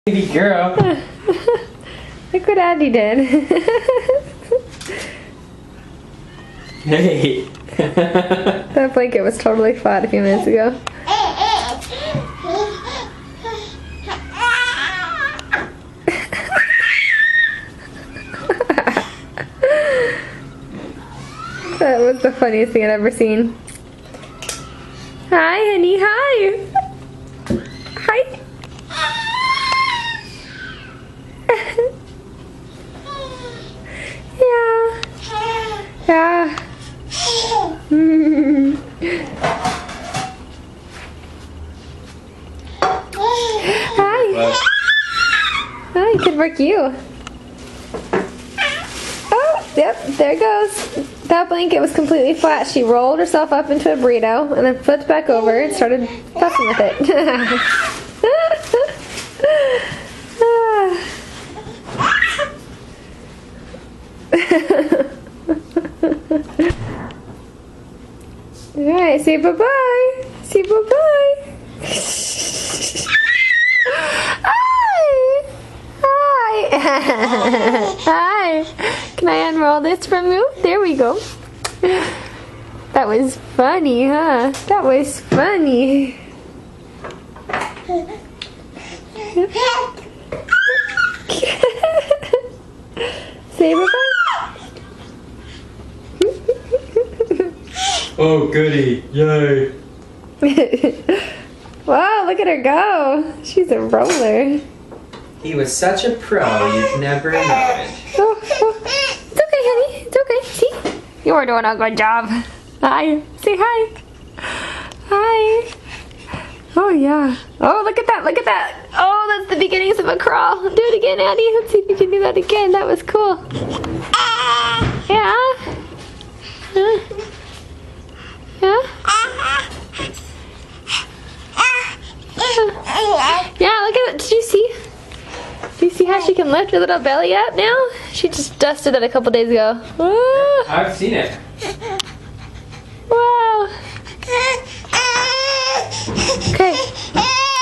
Baby girl. Look what Andy did. Hey. That blanket was totally flat a few minutes ago. That was the funniest thing I've ever seen. Hi, honey. Hi. Hi. Yeah. Yeah. Hi. Hi, good work you. Oh, yep, there it goes. That blanket was completely flat. She rolled herself up into a burrito and then flipped back over and started fussing with it. Alright, say bye-bye. Say bye-bye. Hi. Hi. Hi. Can I unroll this from you? There we go. That was funny, huh? That was funny. Say bye-bye. Oh, goody. Yay. Wow, look at her go. She's a roller. He was such a pro, you'd never known it. Oh, oh. It's okay, honey. It's okay. See? You are doing a good job. Hi. Say hi. Hi. Oh, yeah. Oh, look at that. Look at that. Oh, that's the beginnings of a crawl. Do it again, Andy. Let's see if you can do that again. That was cool. Yeah. Yeah. Yeah, look at it. Did you see? Do you see how she can lift her little belly up now? She just dusted it a couple days ago. I've seen it.